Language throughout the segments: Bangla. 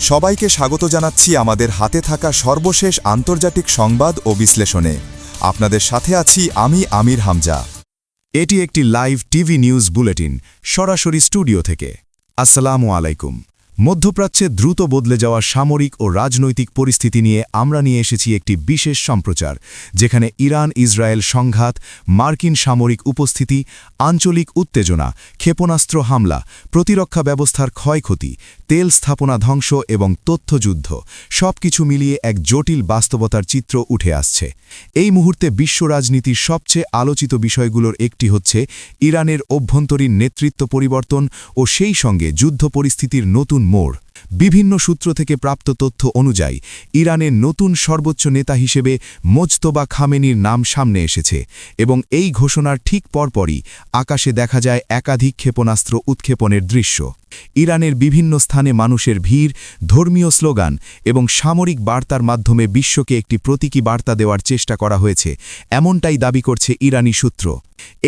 সবাইকে স্বাগত জানাচ্ছি আমাদের হাতে থাকা সর্বশেষ আন্তর্জাতিক সংবাদ ও বিশ্লেষণে। আপনাদের সাথে আছি আমি আমির হামজা। এটি একটি লাইভ টিভি নিউজ বুলেটিন, সরাসরি স্টুডিও থেকে। আসসালামু আলাইকুম। মধ্যপ্রাচ্যে দ্রুত বদলে যাওয়া সামরিক ও রাজনৈতিক পরিস্থিতি নিয়ে আমরা নিয়ে এসেছি একটি বিশেষ সম্প্রচার, যেখানে ইরান ইসরায়েল সংঘাত, মার্কিন সামরিক উপস্থিতি, আঞ্চলিক উত্তেজনা, ক্ষেপণাস্ত্র হামলা, প্রতিরক্ষা ব্যবস্থার ক্ষয়ক্ষতি, তেল স্থাপনা ধ্বংস এবং তথ্যযুদ্ধ সবকিছু মিলিয়ে এক জটিল বাস্তবতার চিত্র উঠে আসছে। এই মুহূর্তে বিশ্ব রাজনীতির সবচেয়ে আলোচিত বিষয়গুলোর একটি হচ্ছে ইরানের অভ্যন্তরীণ নেতৃত্ব পরিবর্তন ও সেই সঙ্গে যুদ্ধ পরিস্থিতির নতুন মোড়। বিভিন্ন সূত্র থেকে প্রাপ্ত তথ্য অনুযায়ী ইরানের নতুন সর্বোচ্চ নেতা হিসেবে মোজতবা খামেনির নাম সামনে এসেছে এবং এই ঘোষণার ঠিক পরপরই আকাশে দেখা যায় একাধিক ক্ষেপণাস্ত্র উৎক্ষেপণের দৃশ্য। ইরানের বিভিন্ন স্থানে মানুষের ভিড়, ধর্মীয় স্লোগান এবং সামরিক বার্তার মাধ্যমে বিশ্বকে একটি প্রতীকী বার্তা দেওয়ার চেষ্টা করা হয়েছে, এমনটাই দাবি করছে ইরানি সূত্র।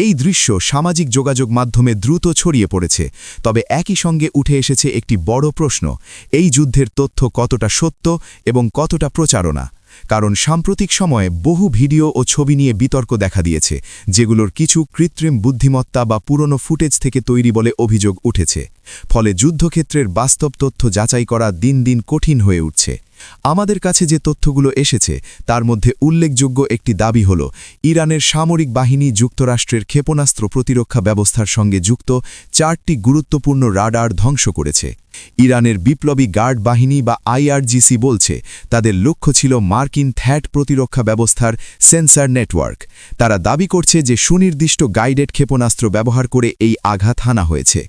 এই দৃশ্য সামাজিক যোগাযোগ মাধ্যমে দ্রুত ছড়িয়ে পড়েছে, তবে একই সঙ্গে উঠে এসেছে একটি বড় প্রশ্ন: এই যুদ্ধের তথ্য কতটা সত্য এবং কতটা প্রচারণা? কারণ সাম্প্রতিক সময়ে বহু ভিডিও ও ছবি নিয়ে বিতর্ক দেখা দিয়েছে, যেগুলোর কিছু কৃত্রিম বুদ্ধিমত্তা বা পুরনো ফুটেজ থেকে তৈরি বলে অভিযোগ উঠেছে। ফলে যুদ্ধক্ষেত্রের বাস্তব তথ্য যাচাই করা দিন দিন কঠিন হয়ে উঠছে। আমাদের কাছে যে তথ্যগুলো এসেছে তার মধ্যে উল্লেখযোগ্য একটি দাবি হল, ইরানের সামরিক বাহিনী যুক্তরাষ্ট্রের ক্ষেপণাস্ত্র প্রতিরক্ষা ব্যবস্থার সঙ্গে যুক্ত 4টি গুরুত্বপূর্ণ রাডার ধ্বংস করেছে। ইরানের বিপ্লবী গার্ড বাহিনী বা আইআরজিসি বলছে তাদের লক্ষ্য ছিল মার্কিন থ্যাড প্রতিরক্ষা ব্যবস্থার সেন্সর নেটওয়ার্ক। তারা দাবি করছে যে সুনির্দিষ্ট গাইডেড ক্ষেপণাস্ত্র ব্যবহার করে এই আঘাত হানা হয়েছে।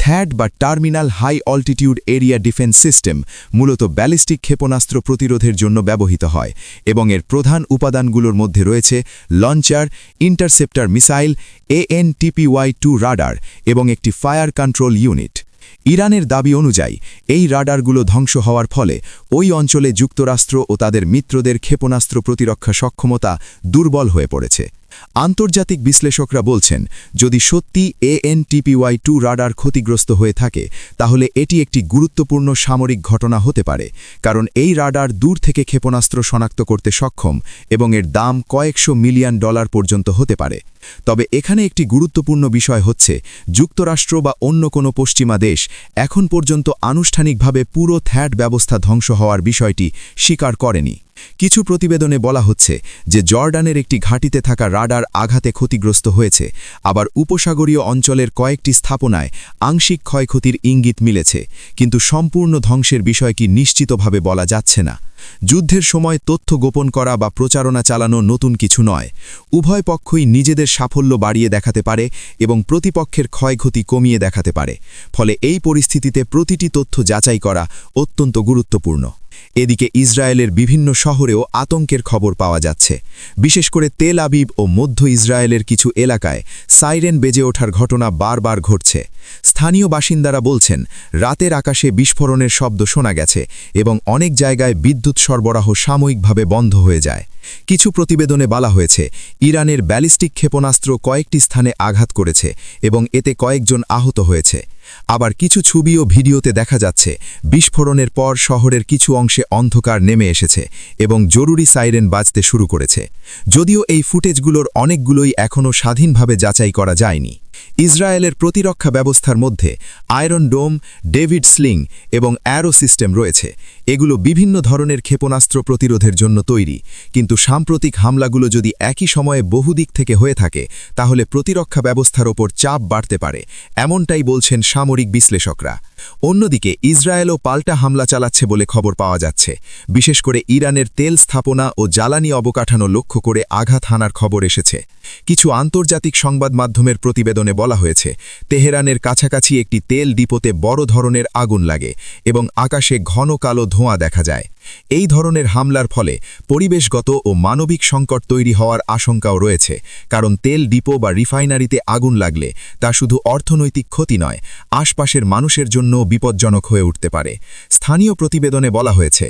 থ্যাড বা terminal high altitude area defence system মূলত ব্যালিস্টিক ক্ষেপণাস্ত্র প্রতিরোধের জন্য ব্যবহৃত হয় এবং এর প্রধান উপাদানগুলোর মধ্যে রয়েছে launcher, interceptor missile, ANTPY-2 radar এবং একটি ফায়ার কন্ট্রোল ইউনিট। ইরানের দাবি অনুযায়ী এই রাডারগুলো ধ্বংস হওয়ার ফলে ওই অঞ্চলে যুক্তরাষ্ট্র ও তাদের মিত্রদের ক্ষেপণাস্ত্র প্রতিরক্ষা সক্ষমতা দুর্বল হয়ে পড়েছে। আন্তর্জাতিক বিশ্লেষকরা বলছেন, যদি সত্যি ANTPY-2 রাডার ক্ষতিগ্রস্ত হয়ে থাকে তাহলে এটি একটি গুরুত্বপূর্ণ সামরিক ঘটনা হতে পারে, কারণ এই রাডার দূর থেকে ক্ষেপণাস্ত্র শনাক্ত করতে সক্ষম এবং এর দাম কয়েকশো মিলিয়ন ডলার পর্যন্ত হতে পারে। তবে এখানে একটি গুরুত্বপূর্ণ বিষয় হচ্ছে, যুক্তরাষ্ট্র বা অন্য কোনো পশ্চিমা দেশ এখন পর্যন্ত আনুষ্ঠানিকভাবে পুরো থ্যাড ব্যবস্থা ধ্বংস হওয়ার বিষয়টি স্বীকার করেনি। কিছু প্রতিবেদনে বলা হচ্ছে যে জর্ডানের একটি ঘাঁটিতে থাকা রাডার আঘাতে ক্ষতিগ্রস্ত হয়েছে, আবার উপসাগরীয় অঞ্চলের কয়েকটি স্থাপনায় আংশিক ক্ষয়ক্ষতির ইঙ্গিত মিলেছে, কিন্তু সম্পূর্ণ ধ্বংসের বিষয়টি নিশ্চিতভাবে বলা যাচ্ছে না। যুদ্ধের সময় তথ্য গোপন করা বা প্রচারণা চালানো নতুন কিছু নয়। উভয় পক্ষই নিজেদের সাফল্য বাড়িয়ে দেখাতে পারে এবং প্রতিপক্ষের ক্ষয়ক্ষতি কমিয়ে দেখাতে পারে। ফলে এই পরিস্থিতিতে প্রতিটি তথ্য যাচাই করা অত্যন্ত গুরুত্বপূর্ণ। এদিকে ইসরায়েলের বিভিন্ন শহরেও আতঙ্কের খবর পাওয়া যাচ্ছে। বিশেষ করে তেল আবিব ও মধ্য ইসরায়েলের কিছু এলাকায় সাইরেন বেজে ওঠার ঘটনা বারবার ঘটছে। স্থানীয় বাসিন্দারা বলছেন, রাতের আকাশে বিস্ফোরণের শব্দ শোনা গেছে এবং অনেক জায়গায় বিদ্যুৎ সরবরাহ সাময়িকভাবে বন্ধ হয়ে যায়। কিছু প্রতিবেদনে বলা হয়েছে, ইরানের ব্যালিস্টিক ক্ষেপণাস্ত্র কয়েকটি স্থানে আঘাত করেছে এবং এতে কয়েকজন আহত হয়েছে। আবার কিছু ছবি ও ভিডিওতে দেখা যাচ্ছে বিস্ফোরণের পর শহরের কিছু অংশে অন্ধকার নেমে এসেছে এবং জরুরি সাইরেন বাজতে শুরু করেছে। যদিও এই ফুটেজগুলোর অনেকগুলোই এখনও স্বাধীনভাবে যাচাই করা যায়নি। ইসরায়েলের প্রতিরক্ষা ব্যবস্থার মধ্যে আয়রন ডোম, ডেভিড স্লিং এবং অ্যারো সিস্টেম রয়েছে। এগুলো বিভিন্ন ধরনের ক্ষেপণাস্ত্র প্রতিরোধের জন্য তৈরি, কিন্তু সাম্প্রতিক হামলাগুলো যদি একই সময়ে বহুদিক থেকে হয়ে থাকে তাহলে প্রতিরক্ষা ব্যবস্থার ওপর চাপ বাড়তে পারে, এমনটাই বলছেন সামরিক বিশ্লেষকরা। অন্যদিকে ইসরায়েলও পাল্টা হামলা চালাচ্ছে বলে খবর পাওয়া যাচ্ছে। বিশেষ করে ইরানের তেল স্থাপনা ও জ্বালানি অবকাঠামো লক্ষ্য করে আঘাত হানার খবর এসেছে। কিছু আন্তর্জাতিক সংবাদ মাধ্যমের প্রতিবেদনে বলা হয়েছে, তেহরানের কাছাকাছি একটি তেল ডিপোতে বড় ধরনের আগুন লাগে এবং আকাশে ঘন কালো ধোঁয়া দেখা যায়। এই ধরনের হামলার ফলে পরিবেশগত ও মানবিক সংকট তৈরি হওয়ার আশঙ্কাও রয়েছে, কারণ তেল ডিপো বা রিফাইনারিতে আগুন লাগলে তা শুধু অর্থনৈতিক ক্ষতি নয়, আশপাশের মানুষের জন্য বিপজ্জনক হয়ে উঠতে পারে। স্থানীয় প্রতিবেদনে বলা হয়েছে,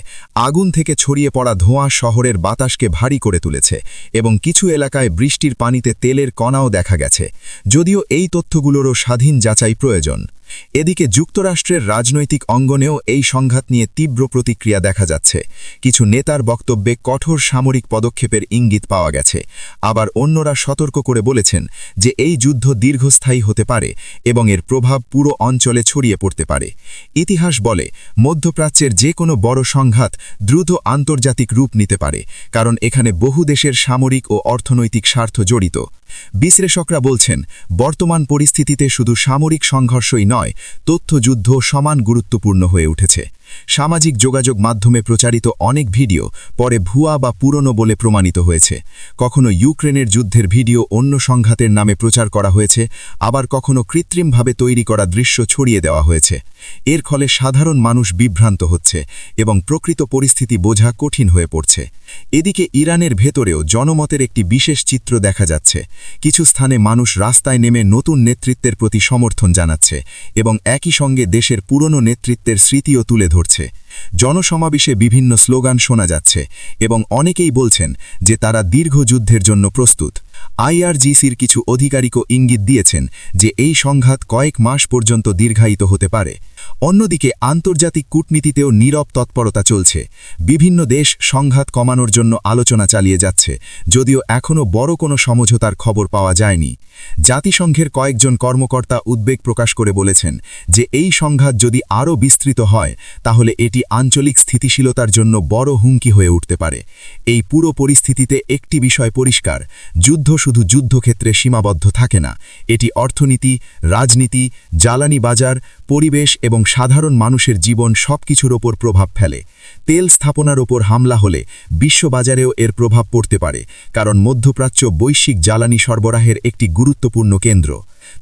আগুন থেকে ছড়িয়ে পড়া ধোঁয়া শহরের বাতাসকে ভারী করে তুলেছে এবং কিছু এলাকায় বৃষ্টির পানিতে তেলের কণাও দেখা গেছে। যদিও এই তথ্যগুলোরও স্বাধীন যাচাই প্রয়োজন। এদিকে যুক্তরাষ্ট্রের রাজনৈতিক অঙ্গনেও এই সংঘাত নিয়ে তীব্র প্রতিক্রিয়া দেখা যাচ্ছে। কিছু নেতার বক্তব্যে কঠোর সামরিক পদক্ষেপের ইঙ্গিত পাওয়া গেছে, আবার অন্যরা সতর্ক করে বলেছেন যে এই যুদ্ধ দীর্ঘস্থায়ী হতে পারে এবং এর প্রভাব পুরো অঞ্চলে ছড়িয়ে পড়তে পারে। ইতিহাস বলে, মধ্যপ্রাচ্যের যে কোনো বড় সংঘাত দ্রুত আন্তর্জাতিক রূপ নিতে পারে, কারণ এখানে বহু দেশের সামরিক ও অর্থনৈতিক স্বার্থ জড়িত। বিশ্লেষকরা বলছেন, বর্তমান পরিস্থিতিতে শুধু সামরিক সংঘর্ষই নয়, তথ্যযুদ্ধ সমান গুরুত্বপূর্ণ হয়ে উঠেছে। সামাজিক যোগাযোগ মাধ্যমে প্রচারিত অনেক ভিডিও পরে ভুয়া বা পুরনো বলে প্রমাণিত হয়েছে। কখনো ইউক্রেনের যুদ্ধের ভিডিও অন্য সংঘাতের নামে প্রচার করা হয়েছে, আবার কখনো কৃত্রিমভাবে তৈরি করা দৃশ্য ছড়িয়ে দেওয়া হয়েছে। এর ফলে সাধারণ মানুষ বিভ্রান্ত হচ্ছে এবং প্রকৃত পরিস্থিতি বোঝা কঠিন হয়ে পড়ছে। এদিকে ইরানের ভেতরেও জনমতের একটি বিশেষ চিত্র দেখা যাচ্ছে। কিছু স্থানে মানুষ রাস্তায় নেমে নতুন নেতৃত্বের প্রতি সমর্থন জানাচ্ছে এবং একই সঙ্গে দেশের পুরনো নেতৃত্বের স্মৃতিও তুলে ধরছে। জনসমাবেশে বিভিন্ন স্লোগান শোনা যাচ্ছে এবং অনেকেই বলছেন যে তারা দীর্ঘ যুদ্ধের জন্য প্রস্তুত। আইআরজিসির কিছু আধিকারিকও ইঙ্গিত দিয়েছেন যে এই সংঘাত কয়েক মাস পর্যন্ত দীর্ঘায়িত হতে পারে। অন্যদিকে আন্তর্জাতিক কূটনীতিতেও নীরব তৎপরতা চলছে। বিভিন্ন দেশ সংঘাত কমানোর জন্য আলোচনা চালিয়ে যাচ্ছে, যদিও এখনও বড় কোনো সমঝোতার খবর পাওয়া যায়নি। জাতিসংঘের কয়েকজন কর্মকর্তা উদ্বেগ প্রকাশ করে বলেছেন যে এই সংঘাত যদি আরও বিস্তৃত হয় তাহলে এটি আঞ্চলিক স্থিতিশীলতার জন্য বড় হুমকি হয়ে উঠতে পারে। এই পুরো পরিস্থিতিতে একটি বিষয় পরিষ্কার, যুদ্ধ শুধু যুদ্ধক্ষেত্রে সীমাবদ্ধ থাকে না, এটি অর্থনীতি, রাজনীতি, জ্বালানি বাজার, পরিবেশ এবং সাধারণ মানুষের জীবন সবকিছুর ওপর প্রভাব ফেলে। তেল স্থাপনার ওপর হামলা হলে বিশ্ববাজারেও এর প্রভাব পড়তে পারে, কারণ মধ্যপ্রাচ্য বৈশ্বিক জ্বালানি সরবরাহের একটি গুরুত্বপূর্ণ কেন্দ্র।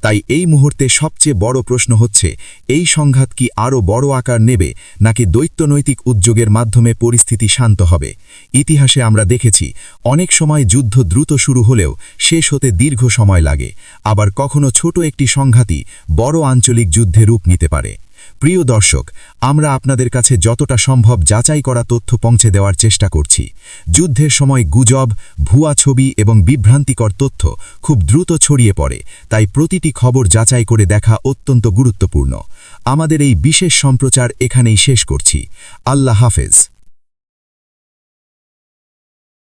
তাই এই মুহূর্তে সবচেয়ে বড় প্রশ্ন হচ্ছে, এই সংঘাত কি আরও বড় আকার নেবে নাকি দ্বৈতনৈতিক উদ্যোগের মাধ্যমে পরিস্থিতি শান্ত হবে? ইতিহাসে আমরা দেখেছি, অনেক সময় যুদ্ধ দ্রুত শুরু হলেও শেষ হতে দীর্ঘ সময় লাগে, আবার কখনো ছোট একটি সংঘাতই বড় আঞ্চলিক যুদ্ধে রূপ নিতে পারে। প্রিয় দর্শক, আমরা আপনাদের কাছে যতটা সম্ভব যাচাই করা তথ্য পৌঁছে দেওয়ার চেষ্টা করছি। যুদ্ধের সময় গুজব, ভুয়া ছবি এবং বিভ্রান্তিকর তথ্য খুব দ্রুত ছড়িয়ে পড়ে, তাই প্রতিটি খবর যাচাই করে দেখা অত্যন্ত গুরুত্বপূর্ণ। আমাদের এই বিশেষ সম্প্রচার এখানেই শেষ করছি। আল্লাহ হাফেজ।